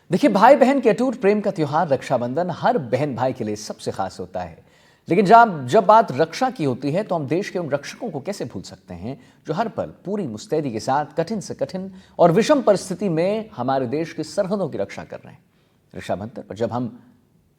देखिए, भाई बहन के अटूट प्रेम का त्योहार रक्षाबंधन हर बहन भाई के लिए सबसे खास होता है। लेकिन जब बात रक्षा की होती है तो हम देश के उन रक्षकों को कैसे भूल सकते हैं जो हर पल पूरी मुस्तैदी के साथ कठिन से कठिन और विषम परिस्थिति में हमारे देश की सरहदों की रक्षा कर रहे हैं। रक्षाबंधन पर जब हम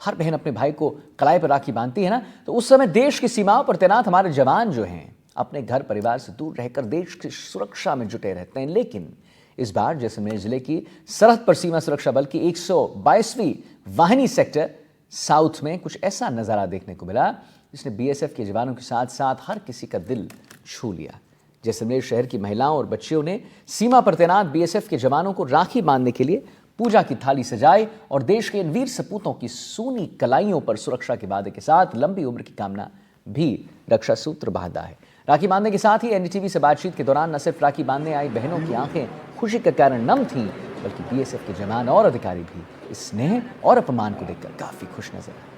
हर बहन अपने भाई को कलाई पर राखी बांधती है ना, तो उस समय देश की सीमाओं पर तैनात हमारे जवान जो हैं अपने घर परिवार से दूर रहकर देश की सुरक्षा में जुटे रहते हैं। लेकिन इस बार जैसलमेर जिले की सरहद पर सीमा सुरक्षा बल की 122वीं वाहिनी सेक्टर साउथ में कुछ ऐसा नजारा देखने को मिला जिसने बीएसएफ के जवानों के साथ साथ हर किसी का दिल छू लिया। जैसलमेर शहर की महिलाओं और बच्चियों ने सीमा पर तैनात बीएसएफ के जवानों को राखी बांधने के लिए पूजा की थाली सजाई और देश के इन वीर सपूतों की सूनी कलाइयों पर सुरक्षा के वादे के साथ लंबी उम्र की कामना भी रक्षा सूत्र बांधा है। राखी बांधने के साथ ही एनडीटीवी से बातचीत के दौरान न सिर्फ राखी बांधने आई बहनों की आंखें खुशी के कारण नम थीं, बल्कि बीएसएफ के जवान और अधिकारी भी इस स्नेह और अपमान को देखकर काफी खुश नजर आए।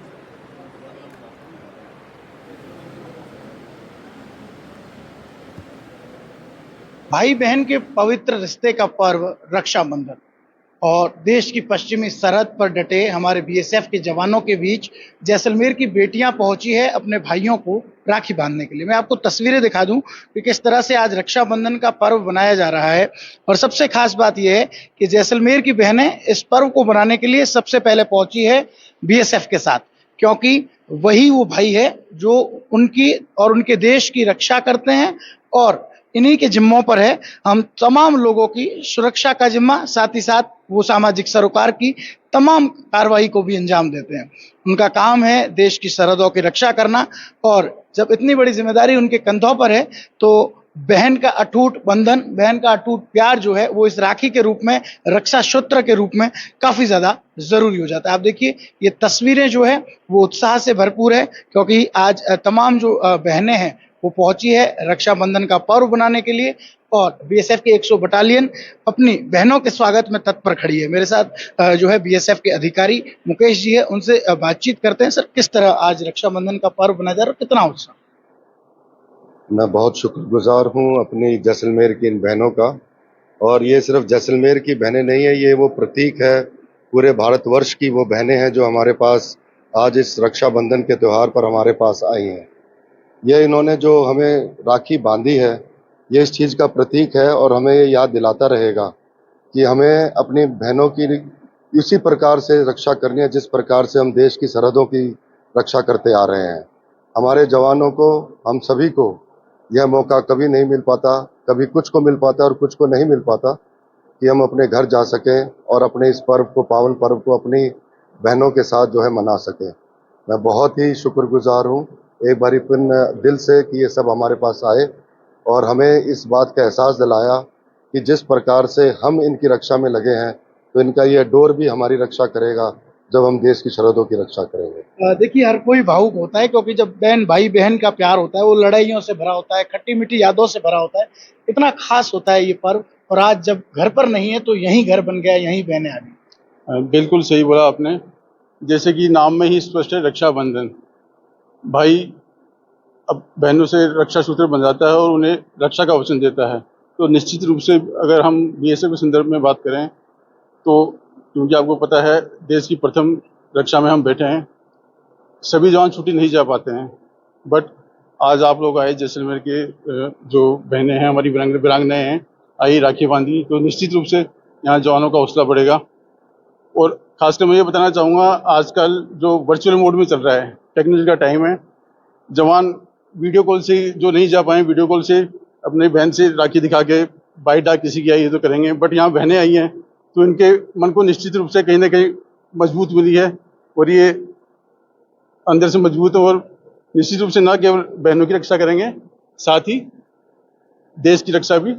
भाई बहन के पवित्र रिश्ते का पर्व रक्षाबंधन और देश की पश्चिमी सरहद पर डटे हमारे बीएसएफ के जवानों के बीच जैसलमेर की बेटियां पहुंची है अपने भाइयों को राखी बांधने के लिए। मैं आपको तस्वीरें दिखा दूं कि किस तरह से आज रक्षाबंधन का पर्व बनाया जा रहा है। और सबसे खास बात यह है कि जैसलमेर की बहनें इस पर्व को बनाने के लिए सबसे पहले पहुंची है बीएसएफ के साथ, क्योंकि वही वो भाई है जो उनकी और उनके देश की रक्षा करते हैं और इन्हीं के जिम्मों पर है हम तमाम लोगों की सुरक्षा का जिम्मा, साथ ही साथ वो सामाजिक सरोकार की तमाम कार्रवाई को भी अंजाम देते हैं। उनका काम है देश की सरहदों की रक्षा करना और जब इतनी बड़ी जिम्मेदारी उनके कंधों पर है तो बहन का अटूट बंधन, बहन का अटूट प्यार जो है वो इस राखी के रूप में, रक्षा सूत्र के रूप में काफी ज्यादा जरूरी हो जाता है। आप देखिए ये तस्वीरें जो है वो उत्साह से भरपूर है, क्योंकि आज तमाम जो बहनें हैं वो पहुंची है रक्षाबंधन का पर्व बनाने के लिए और बीएसएफ की 100 बटालियन अपनी बहनों के स्वागत में तत्पर खड़ी है। मेरे साथ जो है बीएसएफ के अधिकारी मुकेश जी है, उनसे बातचीत करते हैं। सर, किस तरह आज रक्षाबंधन का पर्व मनाया जा रहा है, कितना उत्साह? मैं बहुत शुक्रगुजार हूं अपनी जैसलमेर की इन बहनों का। और ये सिर्फ जैसलमेर की बहनें नहीं है, ये वो प्रतीक है पूरे भारतवर्ष की वो बहनें हैं जो हमारे पास आज इस रक्षाबंधन के त्यौहार पर हमारे पास आई हैं। ये इन्होंने जो हमें राखी बांधी है ये इस चीज़ का प्रतीक है और हमें ये याद दिलाता रहेगा कि हमें अपनी बहनों की इसी प्रकार से रक्षा करनी है जिस प्रकार से हम देश की सरहदों की रक्षा करते आ रहे हैं। हमारे जवानों को, हम सभी को यह मौका कभी नहीं मिल पाता, कभी कुछ को मिल पाता और कुछ को नहीं मिल पाता कि हम अपने घर जा सकें और अपने इस पर्व को, पावन पर्व को अपनी बहनों के साथ जो है मना सकें। मैं बहुत ही शुक्रगुजार हूँ एक बारी फिर दिल से कि ये सब हमारे पास आए और हमें इस बात का एहसास दिलाया कि जिस प्रकार से हम इनकी रक्षा में लगे हैं तो इनका ये डोर भी हमारी रक्षा करेगा जब हम देश की सरहदों की रक्षा करेंगे। देखिए हर कोई भावुक होता है, क्योंकि जब बहन भाई बहन का प्यार होता है वो लड़ाइयों से भरा होता है, खट्टी मीठी यादों से भरा होता है। इतना खास होता है ये पर्व और आज जब घर पर नहीं है तो यहीं घर बन गया, यहीं बहनें आ गई। बिल्कुल सही बोला आपने। जैसे कि नाम में ही स्पष्ट है, रक्षाबंधन। भाई अब बहनों से रक्षा सूत्र बंधाता है और उन्हें रक्षा का वचन देता है। तो निश्चित रूप से अगर हम बीएसएफ के संदर्भ में बात करें तो क्योंकि आपको पता है देश की प्रथम रक्षा में हम बैठे हैं, सभी जवान छुट्टी नहीं जा पाते हैं। बट आज आप लोग आए, जैसलमेर के जो बहनें हैं हमारी वीरांगनाएं हैं, आई राखी बांधी, तो निश्चित रूप से यहाँ जवानों का हौसला बढ़ेगा। और खासकर मैं ये बताना चाहूँगा, आजकल जो वर्चुअल मोड में चल रहा है, टेक्नोलॉजी का टाइम है, जवान वीडियो कॉल से जो नहीं जा पाए, वीडियो कॉल से अपनी बहन से राखी दिखा के बाई डाक किसी की आई है तो करेंगे। बट यहाँ बहनें आई हैं तो इनके मन को निश्चित रूप से कहीं ना कहीं मजबूत मिली है और ये अंदर से मजबूत है और निश्चित रूप से न केवल बहनों की रक्षा करेंगे, साथ ही देश की रक्षा भी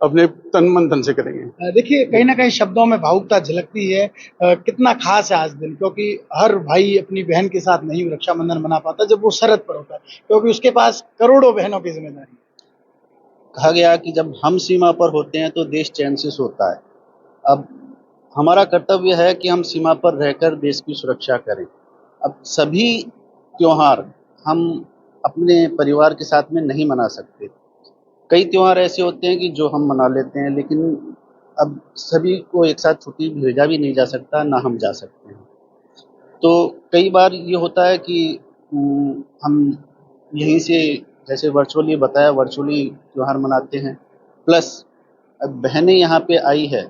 अपने तन मन धन से करेंगे। देखिए कहीं ना कहीं शब्दों में भावुकता झलकती है। कितना खास है आज दिन, क्योंकि हर भाई अपनी बहन के साथ नहीं रक्षाबंधन मना पाता जब वो सरहद पर होता है, क्योंकि उसके पास करोड़ों बहनों की जिम्मेदारी। कहा गया कि जब हम सीमा पर होते हैं तो देश चैन से सोता है। अब हमारा कर्तव्य है कि हम सीमा पर रहकर देश की सुरक्षा करें। अब सभी त्योहार हम अपने परिवार के साथ में नहीं मना सकते। कई त्योहार ऐसे होते हैं कि जो हम मना लेते हैं, लेकिन अब सभी को एक साथ छुट्टी भेजा भी नहीं जा सकता, ना हम जा सकते हैं। तो कई बार ये होता है कि हम यहीं से जैसे वर्चुअली बताया, वर्चुअली त्योहार मनाते हैं। प्लस अब बहनें यहाँ पे आई है,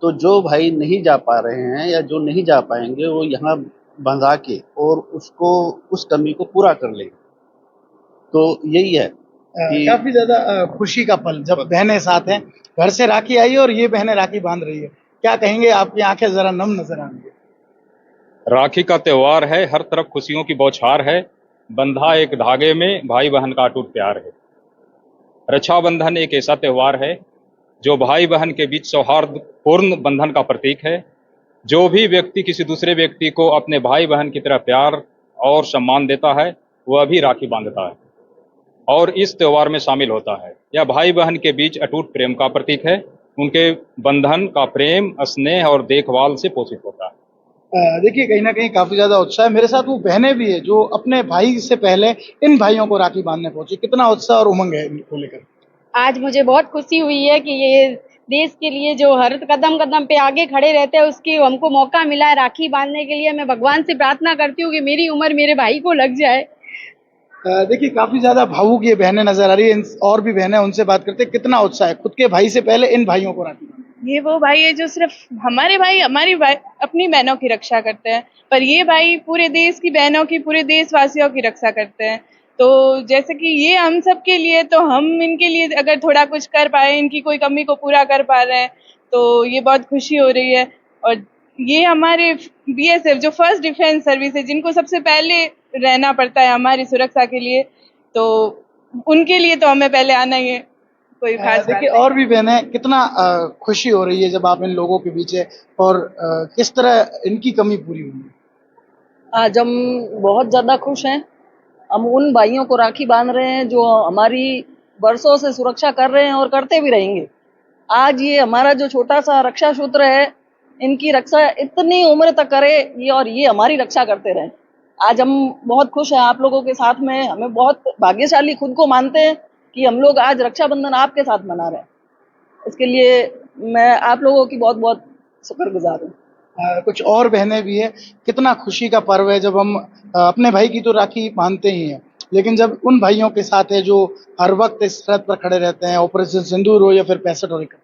तो जो भाई नहीं जा पा रहे हैं या जो नहीं जा पाएंगे, वो यहाँ बंधा के और उसको उस कमी को पूरा कर लेंगे। तो यही है कि काफी ज्यादा खुशी का पल जब बहनें साथ हैं, घर से राखी आई है और ये बहनें राखी बांध रही है। क्या कहेंगे, आपकी आंखें जरा नम नजर आ रही है। राखी का त्योहार है, हर तरफ खुशियों की बौछार है। बंधा एक धागे में भाई बहन का अटूट प्यार है। रक्षाबंधन एक ऐसा त्योहार है जो भाई बहन के बीच सौहार्दपूर्ण बंधन का प्रतीक है। जो भी व्यक्ति किसी दूसरे व्यक्ति को अपने भाई बहन की तरह प्यार और सम्मान देता है, वह भी राखी बांधता है और इस त्योहार में शामिल होता है। यह भाई बहन के बीच अटूट प्रेम का प्रतीक है। उनके बंधन का प्रेम, स्नेह और देखभाल से पोषित होता है। देखिए, कहीं ना कहीं काफी ज्यादा उत्साह है। मेरे साथ वो बहनें भी है जो अपने भाई से पहले इन भाइयों को राखी बांधने पहुंची। कितना उत्साह और उमंग है इनको लेकर। आज मुझे बहुत खुशी हुई है कि ये देश के लिए जो हर कदम कदम पे आगे खड़े रहते हैं, उसकी हमको मौका मिला है राखी बांधने के लिए। मैं भगवान से प्रार्थना करती हूँ कि मेरी उम्र मेरे भाई को लग जाए। देखिए, काफी ज्यादा भावुक ये बहनें नजर आ रही है। और भी बहनें, उनसे बात करते हैं। कितना उत्साह है खुद के भाई से पहले इन भाइयों को राखी बांधने। ये वो भाई है जो सिर्फ हमारे भाई अपनी बहनों की रक्षा करते हैं, पर ये भाई पूरे देश की बहनों की, पूरे देशवासियों की रक्षा करते हैं। तो जैसे कि ये हम सब के लिए, तो हम इनके लिए अगर थोड़ा कुछ कर पाए, इनकी कोई कमी को पूरा कर पा रहे हैं, तो ये बहुत खुशी हो रही है। और ये हमारे बीएसएफ जो फर्स्ट डिफेंस सर्विस है, जिनको सबसे पहले रहना पड़ता है हमारी सुरक्षा के लिए, तो उनके लिए तो हमें पहले आना ही है। कोई खास बात देखिए, नहीं। और भी बहनें, कितना खुशी हो रही है जब आप इन लोगों के बीच है और किस तरह इनकी कमी पूरी हुई है। आज हम बहुत ज़्यादा खुश हैं। हम उन भाइयों को राखी बांध रहे हैं जो हमारी बरसों से सुरक्षा कर रहे हैं और करते भी रहेंगे। आज ये हमारा जो छोटा सा रक्षा सूत्र है, इनकी रक्षा इतनी उम्र तक करे ये, और ये हमारी रक्षा करते रहें। आज हम बहुत खुश हैं आप लोगों के साथ में। हमें बहुत भाग्यशाली खुद को मानते हैं कि हम लोग आज रक्षाबंधन आपके साथ मना रहे हैं। इसके लिए मैं आप लोगों की बहुत बहुत शुक्रगुजार हूँ। कुछ और बहनें भी है। कितना खुशी का पर्व है जब हम अपने भाई की तो राखी बांधते ही हैं, लेकिन जब उन भाइयों के साथ है जो हर वक्त इस सरहद पर खड़े रहते हैं, ऑपरेशन सिंदूर हो या फिर 65 और 71।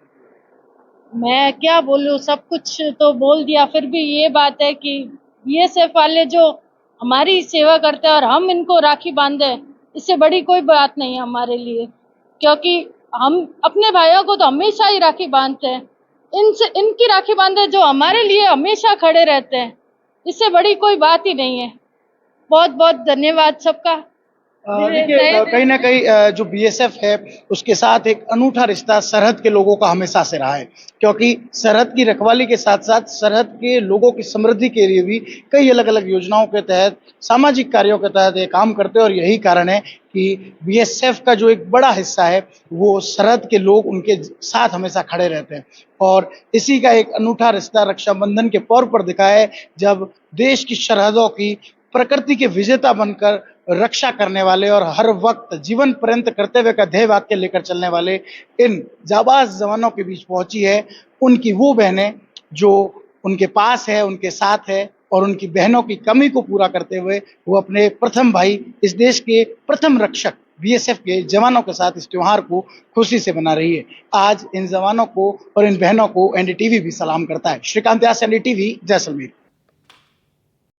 मैं क्या बोलूं, सब कुछ तो बोल दिया। फिर भी ये बात है कि बीएसएफ वाले जो हमारी सेवा करते हैं और हम इनको राखी बांधे, इससे बड़ी कोई बात नहीं है हमारे लिए। क्योंकि हम अपने भाइयों को तो हमेशा ही राखी बांधते हैं, इनकी राखी बांधे जो हमारे लिए हमेशा खड़े रहते हैं, इससे बड़ी कोई बात ही नहीं है। बहुत बहुत धन्यवाद सबका। देखिए, कहीं ना कहीं जो बीएसएफ है उसके साथ एक अनूठा रिश्ता सरहद के लोगों का हमेशा से रहा है, क्योंकि सरहद की रखवाली के साथ साथ सरहद के लोगों की समृद्धि के लिए भी कई अलग अलग योजनाओं के तहत, सामाजिक कार्यों के तहत ये काम करते हैं। और यही कारण है कि बीएसएफ का जो एक बड़ा हिस्सा है वो सरहद के लोग उनके साथ हमेशा खड़े रहते हैं। और इसी का एक अनूठा रिश्ता रक्षाबंधन के तौर पर दिखा है, जब देश की सरहदों की प्रकृति के विजेता बनकर रक्षा करने वाले और हर वक्त जीवन पर्यंत कर्तव्य का ध्येय वाक्य लेकर चलने वाले इन जाबाज जवानों के बीच पहुंची है उनकी वो बहनें जो उनके पास है, उनके साथ है, और उनकी बहनों की कमी को पूरा करते हुए वो अपने प्रथम भाई, इस देश के प्रथम रक्षक बीएसएफ के जवानों के साथ इस त्योहार को खुशी से मना रही है। आज इन जवानों को और इन बहनों को एनडीटीवी भी सलाम करता है। श्रीकांत व्यास, एनडीटीवी, जैसलमेर।